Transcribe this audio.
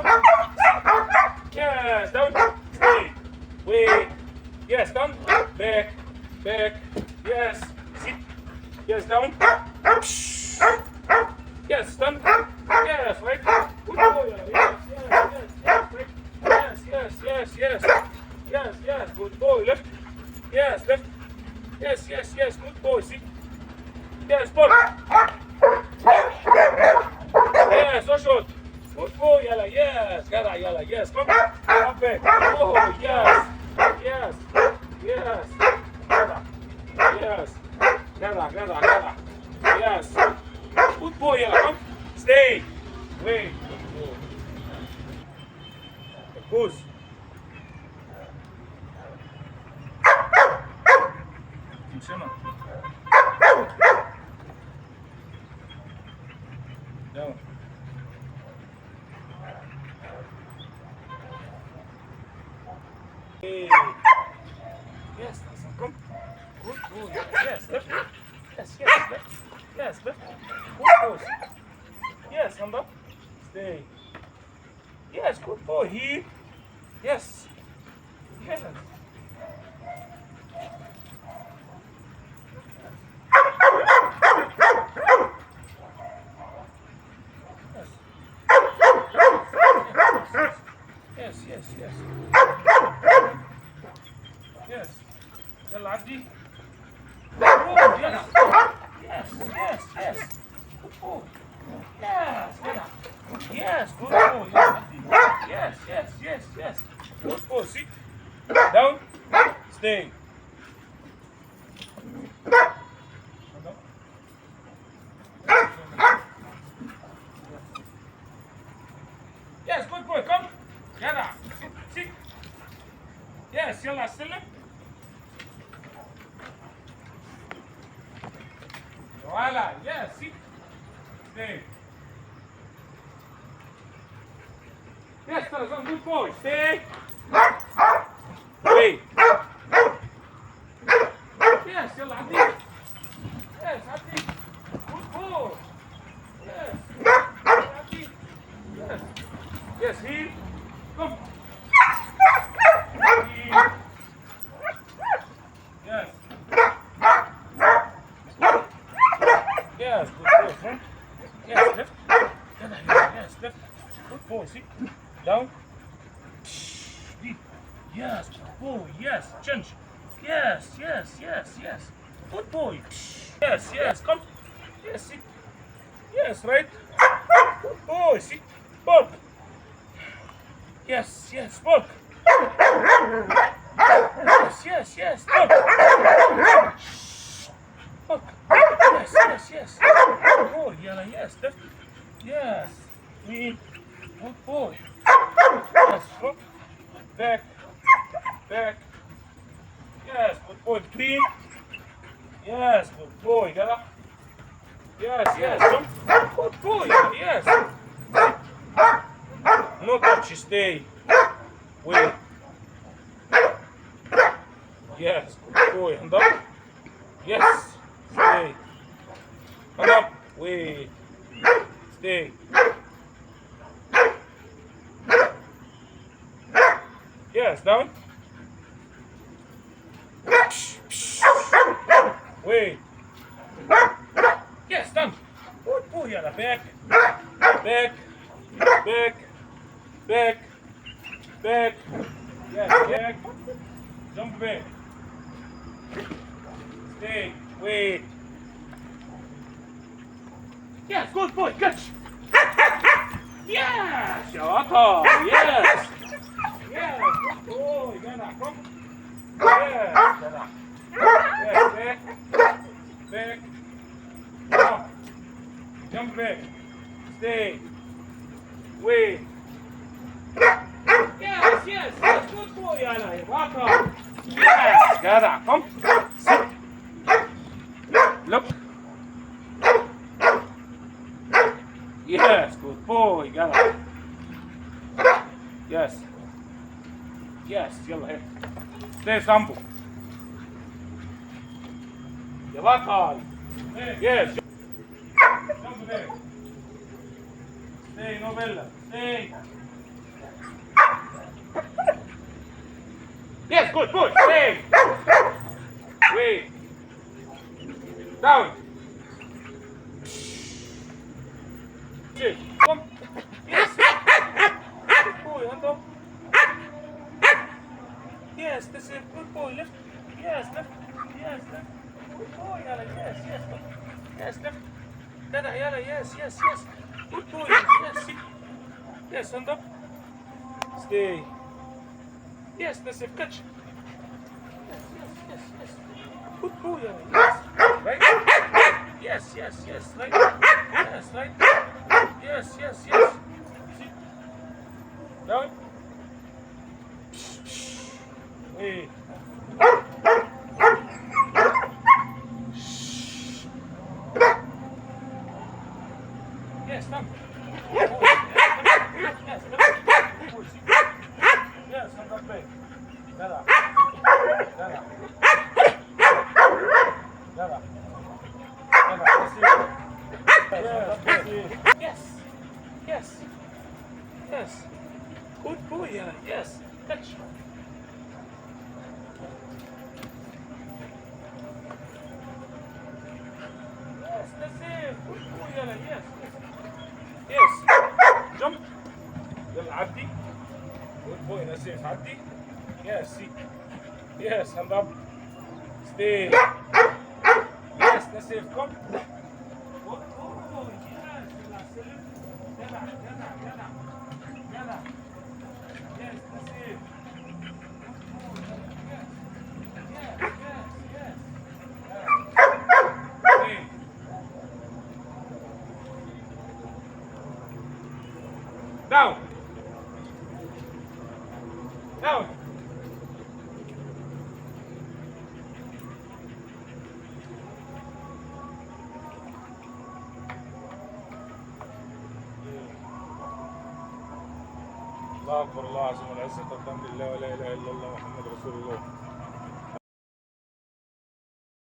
come. Yes, down. Stay. Wait. Yes, down. Back. Back. Yes. Sit. Yes, down. Yes, down. Yes, right. Good boy. Yes. Yes. Good boy. Left. Yes, left. Yes. Good boy. Sit. Yes, ball. Yes, no shot. Good boy, yalla. Yes, gada, yalla. Yes, come back. Oh, yes. Gada. Yes. Gada. Yes. Good boy, yalla. Come. Stay. Wait. Goose. Funciona. Down. Hey. Yes, come. Good boy. Yes, left. Yes, left. Yes, left. Good boy. Yes, hand up. Stay. Yes, good boy. Here. Yes. Yes. يلا عدي. Yes. Good boy. Yes, good boy. Yes. Good boy. Sit. Down. Stay. Yes, good boy. Come. يلا. Sit. Yes, يلا استلم. Voila. Yes, sit. Stay. Yes, Tarzan, good boy. Stay. Wait. Yes, يلا عدي. Yes, عدي. Good boy. Yes. عدي. Yes, here. Come. Here. Yes. Yes, good boy. Front. Yes, left. Yes, left. Good boy. Sit. Down. Deep. Yes, good boy. Yes. Change. Yes. Good boy. Yes. Come. Yes, sit. Yes, right. Good boy. Sit. Bark. Yes. Bark. Yes. Bark. Bark. Yes. Good boy. Yalla. Yes. Left. Yes. Clean. Good boy. Yes. Front. Back. Yes. Good boy. Clean. Yes. Good boy. Yalla. Yes. Come. Good boy. Yes. No touch. Stay. Wait. Yes. Good boy. Hand up. Yes. Stay. Hand up. Wait. Stay. Yes. Down. Wait. Yes. Done. Good boy. Yalla. Back. Yes. Back. Jump back. Stay. Wait. Yes, good boy, catch. Yes, شاطر. Yes, good boy. جدع. Come. Yes, جدع. Yes, back. Come. Jump back. Stay. Wait. Yes, good boy. يلا شاطر. Yes, جدع. Come. Sit. Look. Yes, good boy. Got it. Yes, يلا هيك. Stay sample. يا بطل. Yes. Jump there. Stay, novella. Stay. Yes, good boy. Stay. Wait. Down. Sit. Come. Yes. Good boy. Hand up. Yes, this is good boy. Lift. Yes, lift. Yes, lift. Good boy, yalla. Yes, yes, lift. Yes, lift. Dada, yalla. Yes, yes, yes. Good boy. Yes, sit. Yes, hand up. Stay. Yes, Nasif, catch. Yes, yes, yes, yes. Good boy, yalla. Yes. Right. Yes, yes, yes. Right. Yes, right. Yes, yes, yes. Sit. Down. Hey. Yes, stop. Yes, yes. Yes, I'm not big. Nada. Nada. Nada. Yes. Yes. Yes. Good boy, Yana. Yes. Catch. Yes, that's it. Good boy, Yana. Yes. Yes. Jump. يلا عدي. Good boy, Nasif. عدي. Yes, see. Yes, hand up. Stay. Yes, Nasif, come. Good boy. Yes, يلا سلم. يلا يلا يلا يلا. Yes, Nasif. Yes, yes, yes. Stay. Down. Down. الله أكبر الله عظيم العزة قدام لله ولا إله إلا الله محمد رسول الله.